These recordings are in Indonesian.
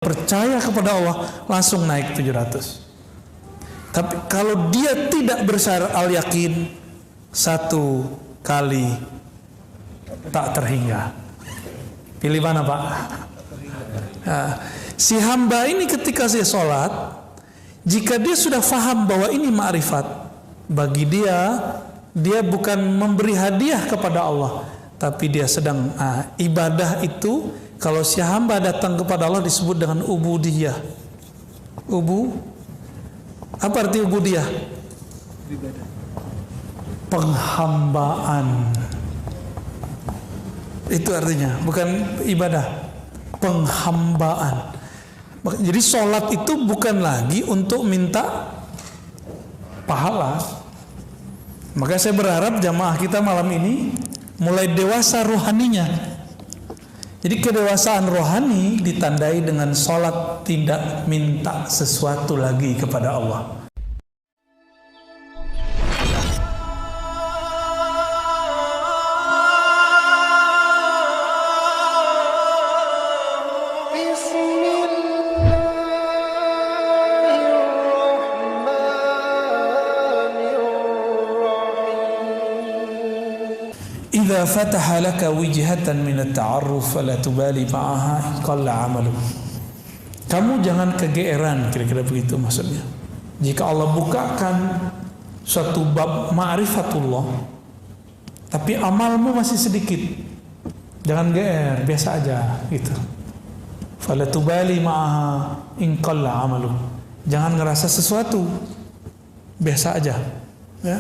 percaya kepada Allah langsung naik 700. Tapi kalau dia tidak bersyarat al-yakin, satu kali tak terhingga. Pilih mana Pak? Nah, si hamba ini ketika saya sholat, jika dia sudah faham bahwa ini ma'rifat, bagi dia bukan memberi hadiah kepada Allah, tapi dia sedang ibadah itu. Kalau si hamba datang kepada Allah disebut dengan ubudiyah. Apa arti ubudiyah? Penghambaan. Itu artinya, bukan ibadah. Penghambaan. Jadi sholat itu bukan lagi untuk minta pahala. Maka saya berharap jamaah kita malam ini mulai dewasa rohaninya. Jadi kedewasaan rohani ditandai dengan sholat tidak minta sesuatu lagi kepada Allah. Idza fataha laka wijhatan min at-ta'arruf fala tubali ma'aha qalla 'amaluk. Kamu jangan kegeeran, kira-kira begitu maksudnya. Jika Allah bukakan suatu bab ma'rifatullah tapi amalmu masih sedikit, jangan geer, biasa aja gitu. Fala tubali ma'aha in qalla 'amaluk. Jangan ngerasa sesuatu, biasa aja, ya.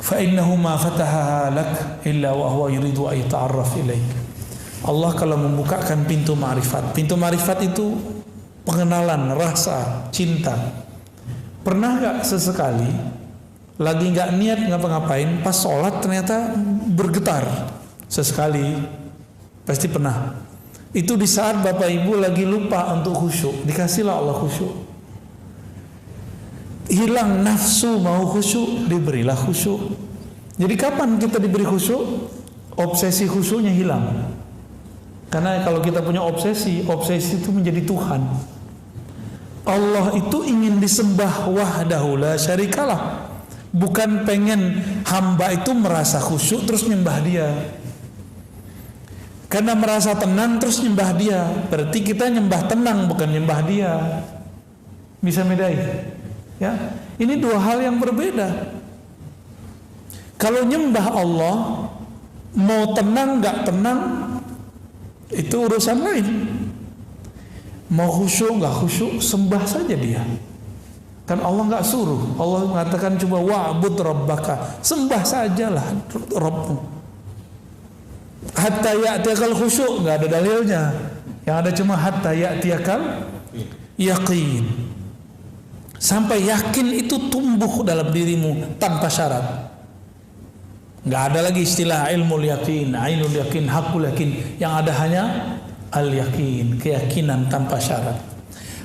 فَإِنَّهُ مَا فَتَحَهَا لَكَ إِلَّا وَهُوَ يُرِيدُ أَن يَتَعَرَّفَ إِلَيْكَ. Allah kalau membukakan pintu ma'rifat itu pengenalan, rasa, cinta. Pernah gak sesekali lagi gak niat ngapa-ngapain, pas sholat ternyata bergetar sesekali? Pasti pernah. Itu di saat Bapak Ibu lagi lupa untuk khusyuk, dikasihlah Allah khusyuk. Hilang nafsu mau khusyuk, diberilah khusyuk. Jadi kapan kita diberi khusyuk? Obsesi khusyuknya hilang. Karena kalau kita punya obsesi itu menjadi Tuhan. Allah itu ingin disembah wahdahu la syarikalah. Bukan pengen hamba itu merasa khusyuk terus nyembah dia. Karena merasa tenang terus nyembah dia. Berarti kita nyembah tenang bukan nyembah dia. Bisa bedai? Ya, ini dua hal yang berbeda. Kalau nyembah Allah, mau tenang gak tenang, itu urusan lain. Mau khusyuk gak khusyuk, sembah saja dia. Kan Allah gak suruh. Allah mengatakan coba wa'bud rabbaka, sembah sajalah Rabbmu. Hatta ya'tiyakal khusyuk, gak ada dalilnya. Yang ada cuma hatta ya'tiyakal yaqin. Sampai yakin itu tumbuh dalam dirimu tanpa syarat. Nggak ada lagi istilah ilmu yakin, ainul yakin, hakul yakin. Yang ada hanya al yakin, keyakinan tanpa syarat.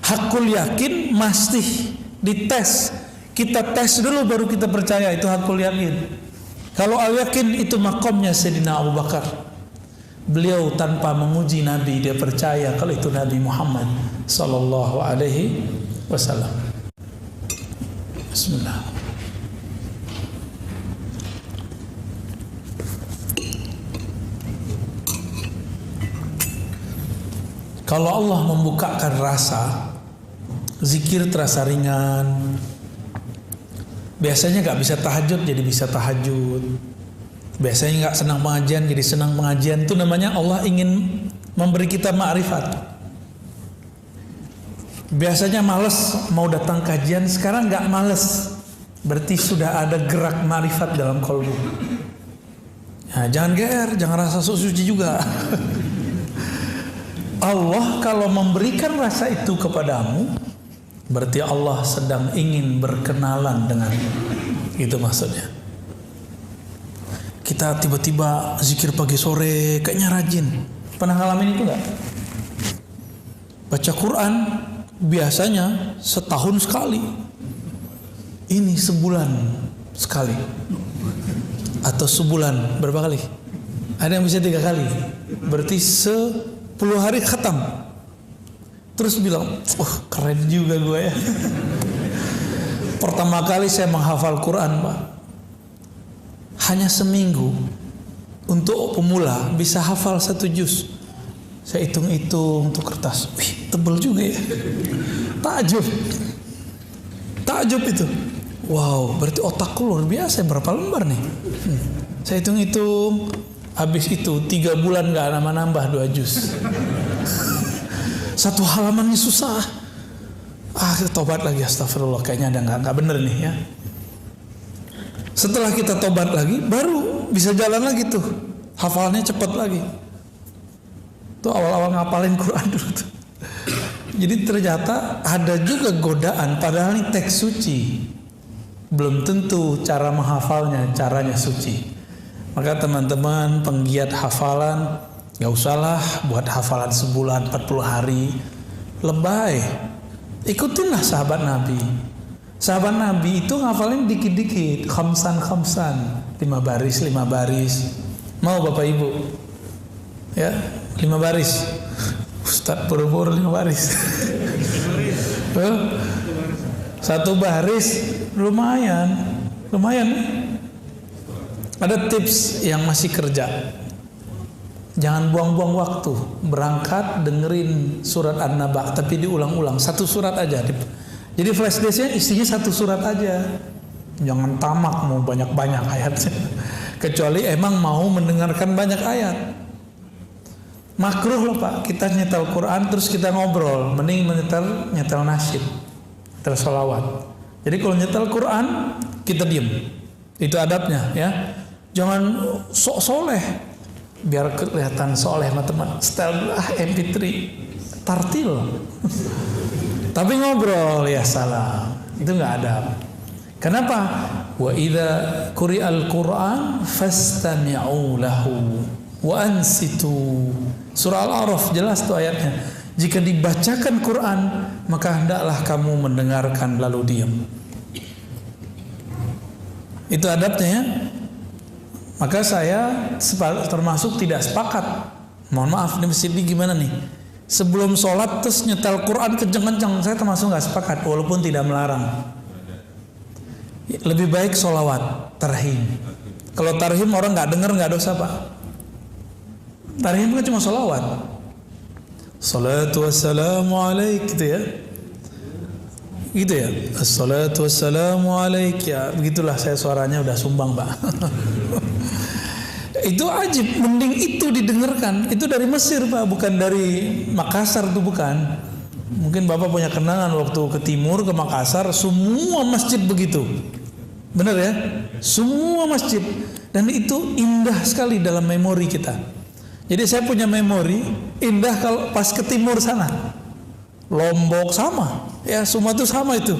Hakul yakin mesti dites. Kita tes dulu baru kita percaya itu hakul yakin. Kalau al yakin itu makomnya Sayyidina Abu Bakar. Beliau tanpa menguji Nabi dia percaya kalau itu Nabi Muhammad sallallahu alaihi wasallam. Bismillah. Kalau Allah membukakan rasa, zikir terasa ringan. Biasanya gak bisa tahajud jadi bisa tahajud. Biasanya gak senang pengajian jadi senang pengajian. Itu namanya Allah ingin memberi kita ma'rifat. Biasanya males mau datang kajian, sekarang gak males. Berarti sudah ada gerak ma'rifat dalam kalbu. Nah, jangan GR, jangan rasa sok suci juga. Allah kalau memberikan rasa itu kepadamu, berarti Allah sedang ingin berkenalan denganmu. Itu maksudnya. Kita tiba-tiba zikir pagi sore, kayaknya rajin. Pernah ngalamin itu gak? Baca Quran biasanya setahun sekali, ini sebulan sekali, atau sebulan berapa kali? Ada yang bisa 3 kali, berarti 10 hari khatam. Terus bilang, keren juga gue ya. Pertama kali saya menghafal Quran, Pak. Hanya seminggu. Untuk pemula bisa hafal 1 juz. Saya hitung-hitung untuk kertas. Wih, tebel juga ya. Takjub itu. Wow, berarti otakku luar biasa. Berapa lembar nih? Saya hitung-hitung. Habis itu 3 bulan gak nambah 2 juz. 1 halamannya susah. Tobat lagi, astagfirullah, kayaknya ada nggak bener nih ya. Setelah kita tobat lagi, baru bisa jalan lagi tuh, hafalannya cepat lagi. Tuh awal-awal ngapalin Quran dulu tuh. Jadi ternyata ada juga godaan, padahal ini teks suci, belum tentu cara menghafalnya, caranya suci. Maka teman-teman penggiat hafalan, gak usahlah buat hafalan sebulan 40 hari, lebay. Ikutinlah sahabat Nabi. Sahabat Nabi itu ngafalin dikit-dikit, khamsan, 5 baris. Mau Bapak Ibu? Ya, 5 baris. Ustaz buru-buru 5 baris. 1 baris lumayan. Ada tips yang masih kerja. Jangan buang-buang waktu. Berangkat dengerin surat An-Naba, tapi diulang-ulang 1 surat aja. Jadi flash disknya isinya 1 surat aja. Jangan tamak mau banyak-banyak ayatnya. Kecuali emang mau mendengarkan banyak ayat. Makruh loh Pak, kita nyetel Quran terus kita ngobrol. Mending nyetel nasyid, nyetel sholawat. Jadi kalau nyetel Quran kita diem. Itu adabnya ya. Jangan sok soleh. Biar kelihatan soleh teman-teman, setel MP3 tartil. Tapi ngobrol ya salam, itu nggak ada. Kenapa? Wa idza quri'al Qur'an fastami'u lahu wa ansitu. Surah Al-A'raf jelas tuh ayatnya. Jika dibacakan Quran, maka hendaklah kamu mendengarkan lalu diam. Itu adabnya ya. Maka saya termasuk tidak sepakat. Mohon maaf, di masjid ini gimana nih? Sebelum sholat terus nyetel Quran kenceng-kenceng, saya termasuk nggak sepakat, walaupun tidak melarang. Lebih baik sholawat, tarhim. Kalau tarhim orang nggak dengar nggak dosa Pak. Tarhim kan cuma sholawat. Salatu wassalamu alaik gitu ya. Gitu ya. Assalatu wassalamu alaik ya. Begitulah saya suaranya udah sumbang Pak. Itu ajib, mending itu didengarkan. Itu dari Mesir Pak, bukan dari Makassar tuh bukan. Mungkin Bapak punya kenangan waktu ke timur, ke Makassar, semua masjid begitu. Benar ya? Semua masjid. Dan itu indah sekali dalam memori kita. Jadi saya punya memori indah kalau pas ke timur sana. Lombok sama. Ya semua itu sama itu.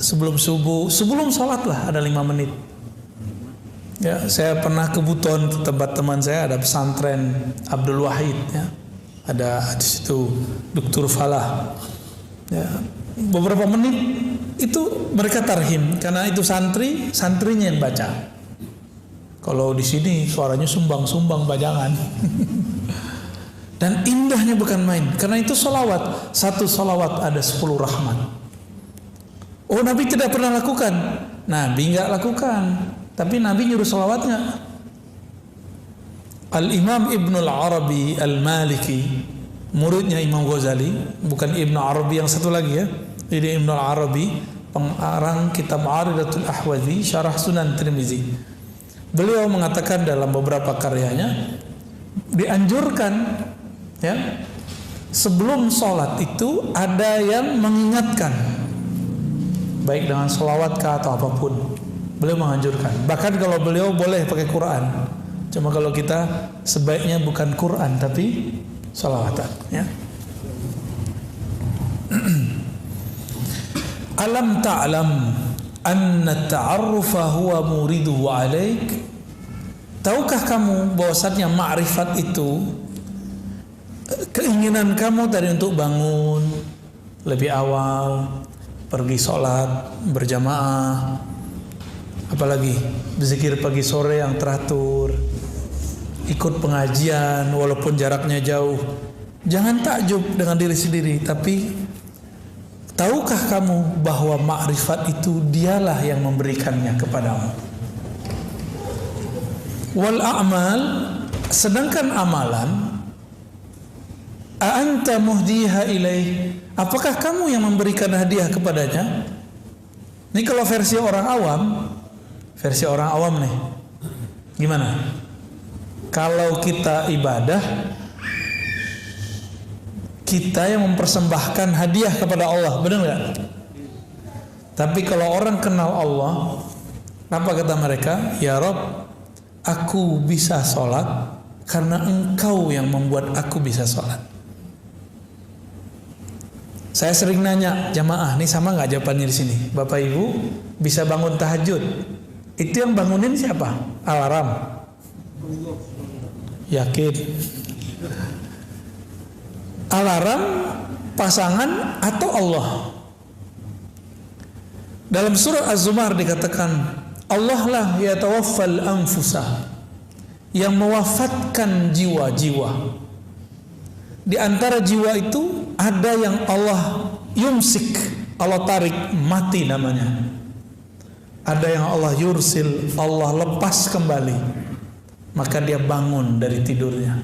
Sebelum subuh, sebelum sholat lah ada 5 menit. Ya, saya pernah ke Buton, tempat teman saya ada pesantren Abdul Wahid ya. Ada di situ Dr. Falah. Ya, beberapa menit itu mereka tarhim karena itu santrinya yang baca. Kalau di sini suaranya sumbang-sumbang bajangan. Dan indahnya bukan main. Karena itu sholawat, 1 sholawat ada 10 rahmat. Oh Nabi tidak pernah lakukan. Nabi nggak lakukan. Tapi Nabi nyuruh sholawat nggak? Al-Imam Ibn Al-Arabi Al-Maliki, muridnya Imam Ghazali, bukan Ibn Arabi yang satu lagi ya. Jadi Ibn Al-Arabi, pengarang kitab Aridatul Ahwazi, Syarah Sunan Tirmizi. Beliau mengatakan dalam beberapa karyanya, dianjurkan ya, sebelum sholat itu ada yang mengingatkan, baik dengan sholawat kah atau apapun. Beliau menganjurkan. Bahkan kalau beliau boleh pakai Quran. Cuma kalau kita sebaiknya bukan Quran tapi sholawatan ya. Alam ta'lam anna ta'arrufa huwa muriduhu alaik. Tahukah kamu bahwasannya ma'rifat itu keinginan kamu tadi untuk bangun lebih awal, pergi sholat berjamaah, apalagi berzikir pagi sore yang teratur, ikut pengajian walaupun jaraknya jauh. Jangan takjub dengan diri sendiri, tapi tahukah kamu bahwa makrifat itu dialah yang memberikannya kepadamu. Wal a'mal, sedangkan amalan, a'anta muhdiha ilaih, apakah kamu yang memberikan hadiah kepadanya? Ini kalau versi orang awam nih, gimana? Kalau kita ibadah, kita yang mempersembahkan hadiah kepada Allah, benar nggak? Tapi kalau orang kenal Allah, apa kata mereka? Ya Rob, aku bisa sholat karena Engkau yang membuat aku bisa sholat. Saya sering nanya jamaah, nih sama nggak jawabannya di sini? Bapak Ibu bisa bangun tahajud, itu yang bangunin siapa? Alarm? Yakin? Alarm, pasangan, atau Allah? Dalam surah Az-Zumar dikatakan, Allah lah yatawaffal anfusa, yang mewafatkan jiwa-jiwa. Di antara jiwa itu ada yang Allah yumsik, Allah tarik, mati namanya. Ada yang Allah yursil, Allah lepas kembali, maka dia bangun dari tidurnya.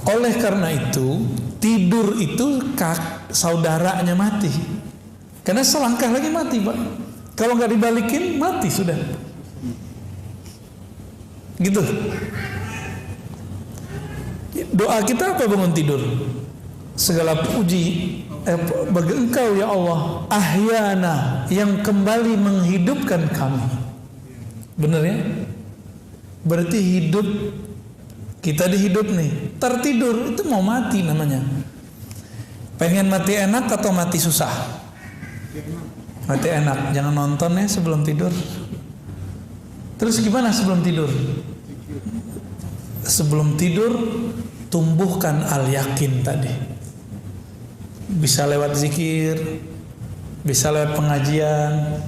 Oleh karena itu, tidur itu saudaranya mati. Karena selangkah lagi mati, Pak. Kalau nggak dibalikin, mati sudah. Gitu. Doa kita apa bangun tidur? Segala puji bagi Engkau ya Allah, ahyana, yang kembali menghidupkan kami. Benar ya? Berarti hidup, kita dihidup nih, tertidur itu mau mati namanya. Pengen mati enak atau mati susah? Mati enak, jangan nonton ya sebelum tidur. Terus gimana sebelum tidur? Sebelum tidur tumbuhkan al-yakin tadi. Bisa lewat zikir, bisa lewat pengajian,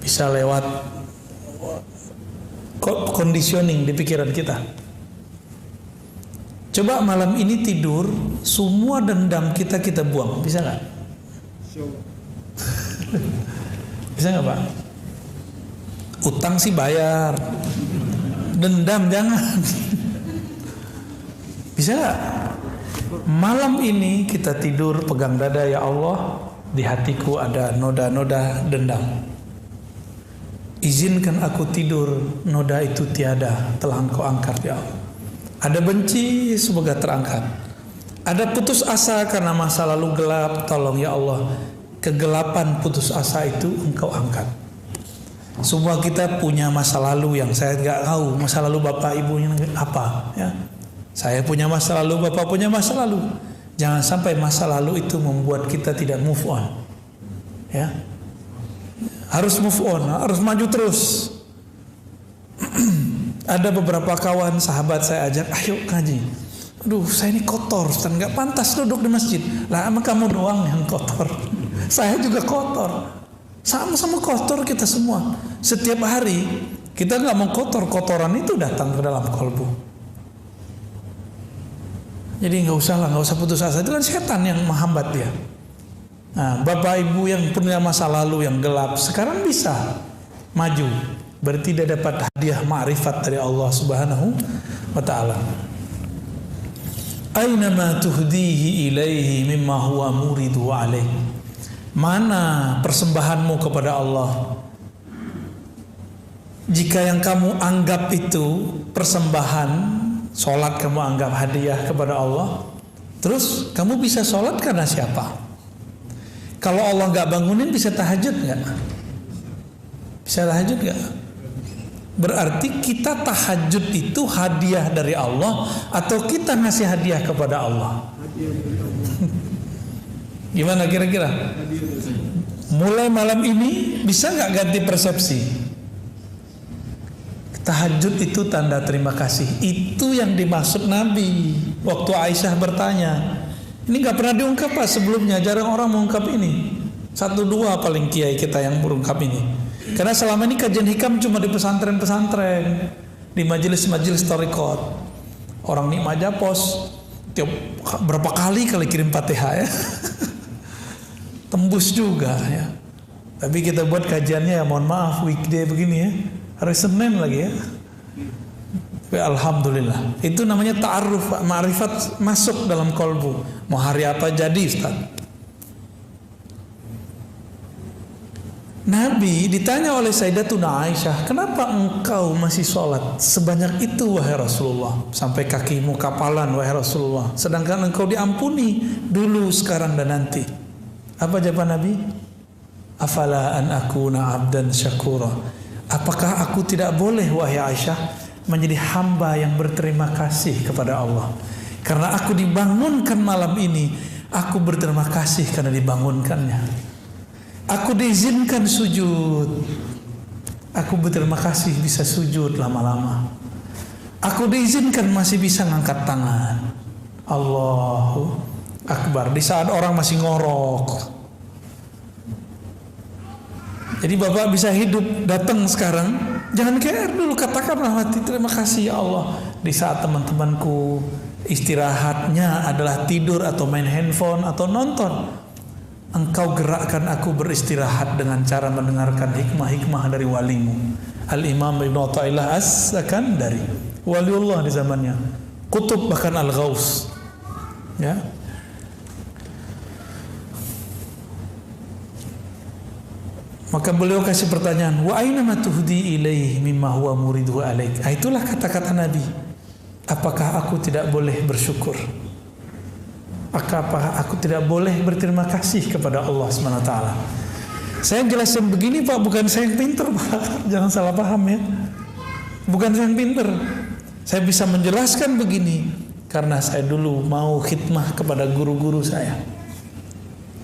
bisa lewat conditioning di pikiran kita. Coba malam ini tidur, semua dendam kita buang, bisa nggak? Bisa nggak Pak? Utang sih bayar, dendam jangan. Bisa nggak? Malam ini kita tidur pegang dada, ya Allah, di hatiku ada noda-noda dendam. Izinkan aku tidur, noda itu tiada, telah Engkau angkat ya Allah. Ada benci, semoga terangkat. Ada putus asa karena masa lalu gelap, tolong ya Allah, kegelapan putus asa itu Engkau angkat. Semua kita punya masa lalu yang saya nggak tahu, masa lalu bapak ibunya apa ya. Saya punya masa lalu, bapak punya masa lalu. Jangan sampai masa lalu itu membuat kita tidak move on. Ya, harus move on, harus maju terus. Ada beberapa kawan sahabat saya ajak, ayo ngaji. Aduh, saya ini kotor, Ustaz, nggak pantas duduk di masjid. Lah, emang kamu doang yang kotor. Saya juga kotor. Sama-sama kotor kita semua. Setiap hari kita nggak mau kotor, kotoran itu datang ke dalam kalbu. Jadi nggak usah putus asa. Itu kan setan yang menghambat dia. Nah, bapak ibu yang punya masa lalu yang gelap sekarang bisa maju. Berarti dia dapat hadiah ma'rifat dari Allah Subhanahu wa ta'ala. Aina ma tuhdihi ilaihi mimma huwa muridu alaih. Mana persembahanmu kepada Allah? Jika yang kamu anggap itu persembahan, sholat kamu anggap hadiah kepada Allah, terus kamu bisa sholat karena siapa? Kalau Allah nggak bangunin, bisa tahajud nggak? Bisa tahajud nggak? Berarti kita tahajud itu hadiah dari Allah atau kita ngasih hadiah kepada Allah? Gimana kira-kira? Mulai malam ini bisa nggak ganti persepsi? Tahajud itu tanda terima kasih. Itu yang dimaksud Nabi waktu Aisyah bertanya. Ini nggak pernah diungkap Pak sebelumnya, jarang orang mengungkap ini. 1-2 paling kiai kita yang berungkap ini. Karena selama ini kajian hikam cuma di pesantren-pesantren, di majelis-majelis thariqat. Orang nikmat japos tiap berapa kali kirim Fatihah ya. Tembus juga ya. Tapi kita buat kajiannya ya mohon maaf weekday begini ya. Hari Senin lagi ya. Tapi alhamdulillah. Itu namanya ta'aruf, ma'rifat masuk dalam kolbu. Mau hari apa jadi Ustaz. Nabi ditanya oleh Sayyidatuna Aisyah, kenapa engkau masih sholat sebanyak itu wahai Rasulullah, sampai kakimu kapalan wahai Rasulullah, sedangkan engkau diampuni dulu, sekarang dan nanti. Apa jawaban Nabi? Afala an akuna abdan syakura. Apakah aku tidak boleh wahai Aisyah menjadi hamba yang berterima kasih kepada Allah? Karena aku dibangunkan malam ini, aku berterima kasih karena dibangunkannya. Aku diizinkan sujud, aku berterima kasih bisa sujud lama-lama. Aku diizinkan masih bisa ngangkat tangan. Allahu Akbar di saat orang masih ngorok. Jadi Bapak bisa hidup datang sekarang, jangan care dulu, katakanlah hati terima kasih ya Allah. Di saat teman-temanku istirahatnya adalah tidur atau main handphone atau nonton, Engkau gerakkan aku beristirahat dengan cara mendengarkan hikmah-hikmah dari walimu. Al-Imam Ibn Athaillah As-Sakandari, waliullah di zamannya, kutub bahkan Al-Ghaus ya. Maka beliau kasih pertanyaan, wa aina ma tuhdi ilaihi mimma huwa muriduhu alaik. Itulah kata-kata Nabi. Apakah aku tidak boleh bersyukur? Apakah aku tidak boleh berterima kasih kepada Allah SWT? Saya jelasin begini Pak, bukan saya yang pinter Pak. Jangan salah paham ya. Bukan saya yang pinter. Saya bisa menjelaskan begini karena saya dulu mau khidmah kepada guru-guru saya.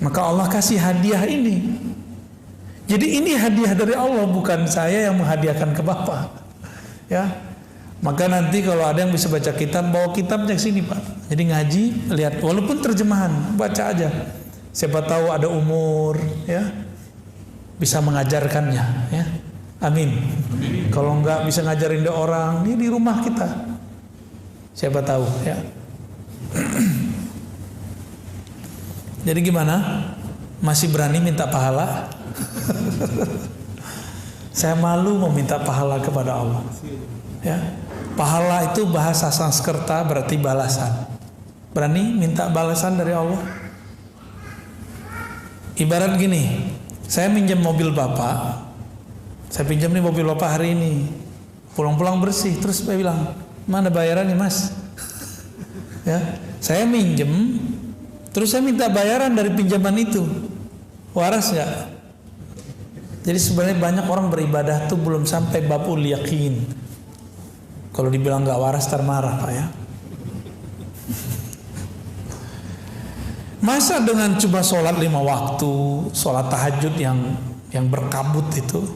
Maka Allah kasih hadiah ini. Jadi ini hadiah dari Allah, bukan saya yang menghadiahkan ke Bapak. Ya. Maka nanti kalau ada yang bisa baca kitab, bawa kitabnya ke sini Pak. Jadi ngaji, lihat walaupun terjemahan, baca aja. Siapa tahu ada umur ya, bisa mengajarkannya ya. Amin. Kalau enggak bisa ngajarin dia orang, ini di rumah kita. Siapa tahu ya. Jadi gimana? Masih berani minta pahala? Saya malu meminta pahala kepada Allah. Ya. Pahala itu bahasa Sanskerta berarti balasan. Berani minta balasan dari Allah? Ibarat gini, saya minjem mobil Bapak. Saya pinjam nih mobil Bapak hari ini. Pulang-pulang bersih, terus saya bilang, "Mana bayarannya, Mas?" Ya, saya minjem, terus saya minta bayaran dari pinjaman itu. Waras nggak? Jadi sebenarnya banyak orang beribadah tuh belum sampai babul yakin. Kalau dibilang nggak waras termarah Pak ya. Masa dengan cuma sholat 5 waktu, sholat tahajud yang berkabut itu,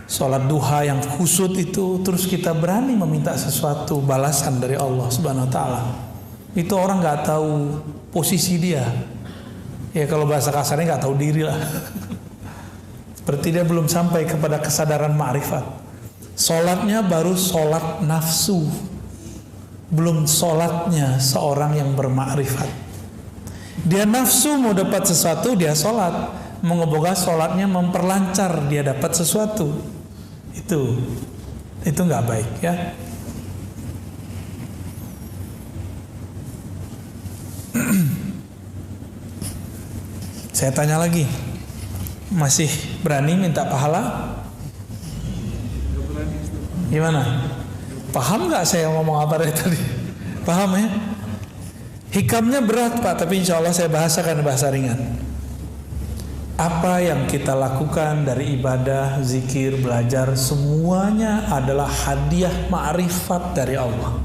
sholat duha yang khusyuk itu, terus kita berani meminta sesuatu balasan dari Allah Subhanahu Wa Taala. Itu orang nggak tahu posisi dia. Ya kalau bahasa kasarnya nggak tahu diri lah. Seperti dia belum sampai kepada kesadaran ma'rifat. Sholatnya baru sholat nafsu, belum sholatnya seorang yang bermakrifat. Dia nafsu mau dapat sesuatu, dia sholat. Mengoboga sholatnya memperlancar dia dapat sesuatu. Itu nggak baik ya. Saya tanya lagi, masih berani minta pahala? Gimana? Paham nggak saya ngomong apa dari tadi? Paham ya? Hikamnya berat Pak, tapi insya Allah saya bahasakan bahasa ringan. Apa yang kita lakukan dari ibadah, zikir, belajar, semuanya adalah hadiah ma'rifat dari Allah.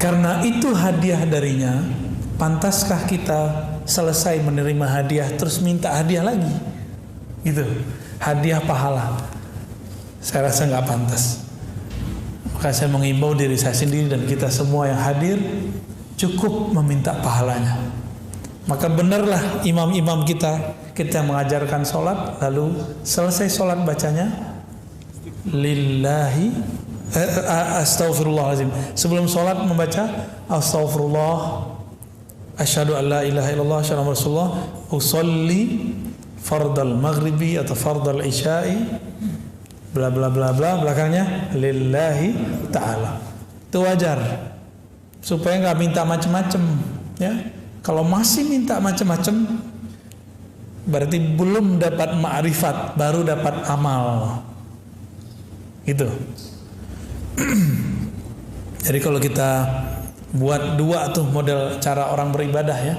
Karena itu hadiah darinya, pantaskah kita selesai menerima hadiah terus minta hadiah lagi? Gitu, hadiah pahala. Saya rasa nggak pantas. Maka saya mengimbau diri saya sendiri dan kita semua yang hadir cukup meminta pahalanya. Maka benarlah imam-imam kita mengajarkan sholat, lalu selesai sholat bacanya lillahi Astaghfirullahaladzim. Sebelum sholat membaca astaghfirullah, asyhadu an la ilaha illallah, asyhadu anna rasulullah, usolli fardal maghribi atau fardal isya'i, bla bla bla bla, belakangnya lillahi ta'ala. Itu wajar, supaya nggak minta macam-macam, ya. Kalau masih minta macam-macam, berarti belum dapat ma'rifat, baru dapat amal. Gitu. Jadi kalau kita buat dua tuh model cara orang beribadah, ya.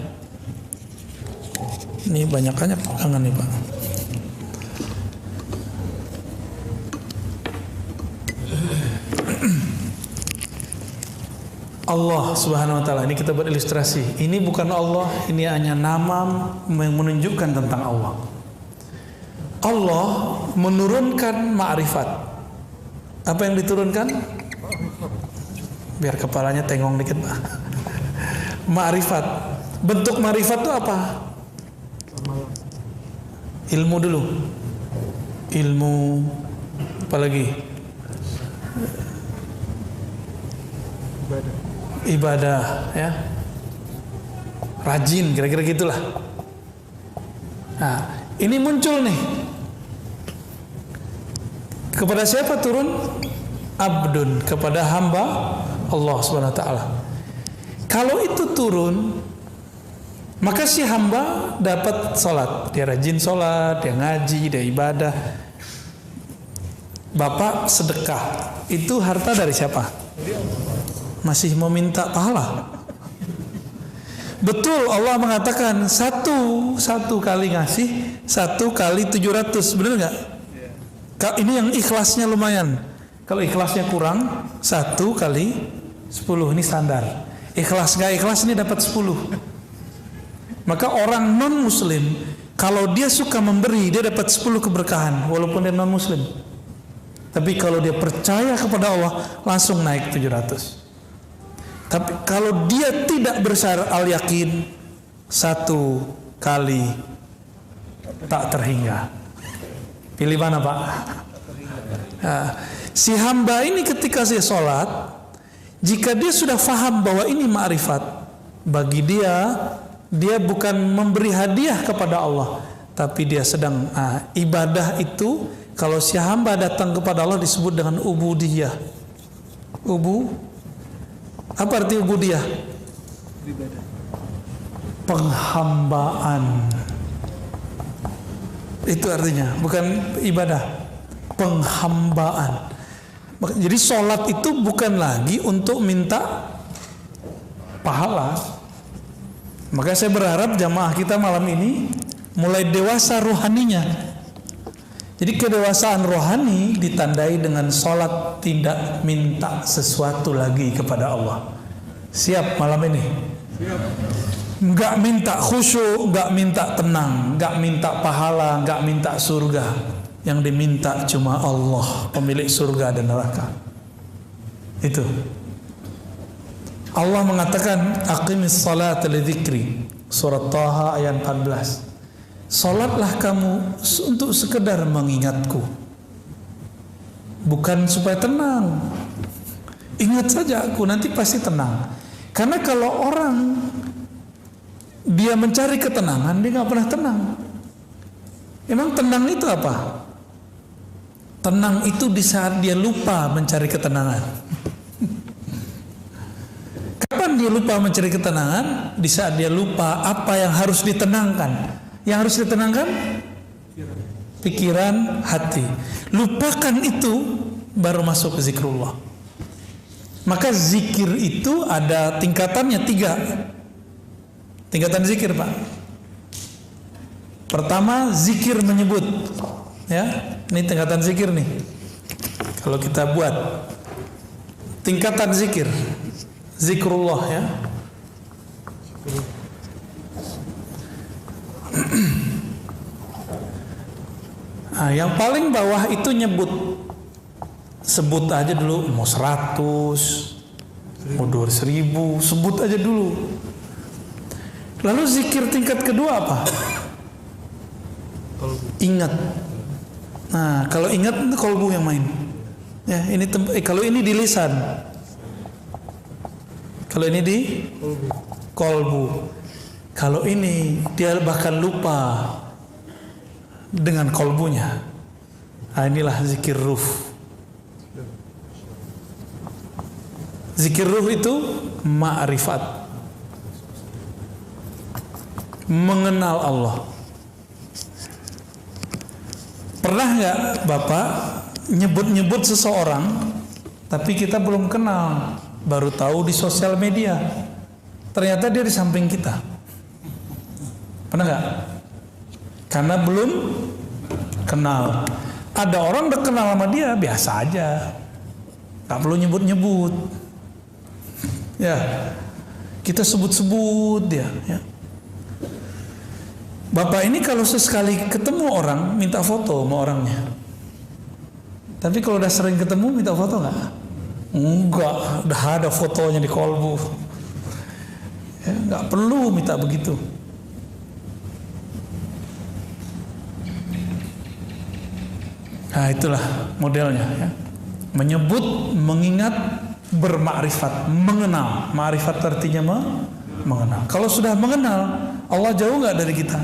Ini banyakannya pegangan nih, Pak. Allah Subhanahu wa taala, ini kita buat ilustrasi. Ini bukan Allah, ini hanya nama yang menunjukkan tentang Allah. Allah menurunkan ma'rifat. Apa yang diturunkan? Biar kepalanya tengong dikit, Pak. Ma'rifat. Bentuk ma'rifat itu apa? Ilmu dulu. Ilmu apa lagi? Ibadah, ya. Rajin, kira-kira gitulah. Nah, ini muncul nih. Kepada siapa turun? Abdun, kepada hamba Allah Subhanahu wa taala. Kalau itu turun, maka si hamba dapat sholat. Dia rajin sholat, dia ngaji, dia ibadah. Bapak sedekah, itu harta dari siapa? Masih mau minta pahala. Betul, Allah mengatakan satu kali ngasih, 1 kali 700. Benar nggak? Ini yang ikhlasnya lumayan. Kalau ikhlasnya kurang, 1 kali 10, ini standar. Ikhlas nggak ikhlas ini dapat 10. Maka orang non muslim, kalau dia suka memberi, dia dapat 10 keberkahan walaupun dia non muslim. Tapi kalau dia percaya kepada Allah, langsung naik 700. Tapi kalau dia tidak bersyarat al-yakin, 1 kali tak terhingga. Pilih mana, Pak? Nah, si hamba ini ketika saya sholat, jika dia sudah faham bahwa ini ma'rifat, bagi dia bukan memberi hadiah kepada Allah, tapi dia sedang ibadah itu. Kalau si hamba datang kepada Allah disebut dengan ubudiyah. Apa arti ubudiyah? Penghambaan. Itu artinya, bukan ibadah. Penghambaan. Jadi sholat itu bukan lagi untuk minta pahala. Maka saya berharap jamaah kita malam ini mulai dewasa rohaninya. Jadi kedewasaan rohani ditandai dengan sholat tidak minta sesuatu lagi kepada Allah. Siap malam ini? Siap. Nggak minta khusyuk, nggak minta tenang, nggak minta pahala, nggak minta surga. Yang diminta cuma Allah, pemilik surga dan neraka. Itu. Allah mengatakan, aqimis salata li dzikri. Surat Taha ayat 14. Salatlah kamu untuk sekedar mengingatku, bukan supaya tenang. Ingat saja aku, nanti pasti tenang. Karena kalau orang dia mencari ketenangan, dia nggak pernah tenang. Emang tenang itu apa? Tenang itu di saat dia lupa mencari ketenangan. Kapan dia lupa mencari ketenangan? Di saat dia lupa apa yang harus ditenangkan. Yang harus ditenangkan? Pikiran, hati. Lupakan itu, baru masuk ke zikrullah. Maka zikir itu ada tingkatannya 3. Tingkatan zikir, Pak. Pertama, zikir menyebut. Ya, ini tingkatan zikir nih. Kalau kita buat tingkatan zikir, zikrullah, ya. Nah, yang paling bawah itu nyebut. Sebut aja dulu, mau 100, mau 2.000, sebut aja dulu. Lalu zikir tingkat kedua apa? Ingat. Nah, kalau ingat itu kolbu yang main. Ya, ini kalau ini di lisan. Kalau ini di kolbu. Kalau ini dia bahkan lupa dengan kolbunya. Nah, inilah zikir ruh. Zikir ruh itu ma'rifat, mengenal Allah. Pernah nggak Bapak nyebut-nyebut seseorang tapi kita belum kenal, baru tahu di sosial media ternyata dia di samping kita? Pernah nggak? Karena belum kenal. Ada orang udah kenal sama dia biasa aja, nggak perlu nyebut-nyebut. Ya, kita sebut-sebut dia. Ya. Bapak ini kalau sesekali ketemu orang minta foto sama orangnya. Tapi kalau udah sering ketemu minta foto nggak? Enggak, udah ada fotonya di kolbu. Ya, nggak perlu minta begitu. Nah, itulah modelnya ya. Menyebut, mengingat, bermakrifat, mengenal. Makrifat artinya mengenal. Kalau sudah mengenal, Allah jauh nggak dari kita?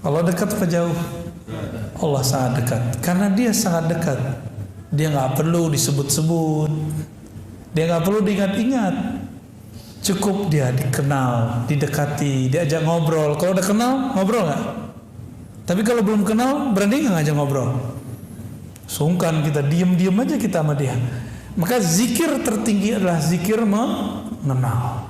Allah dekat apa jauh? Allah sangat dekat. Karena dia sangat dekat, dia nggak perlu disebut-sebut, dia nggak perlu diingat-ingat. Cukup dia dikenal, didekati, diajak ngobrol. Kalau udah kenal, ngobrol nggak? Tapi kalau belum kenal, berani nggak ngajak ngobrol? Sungkan kita, diem-diem aja kita sama dia. Maka zikir tertinggi adalah zikir mengenal.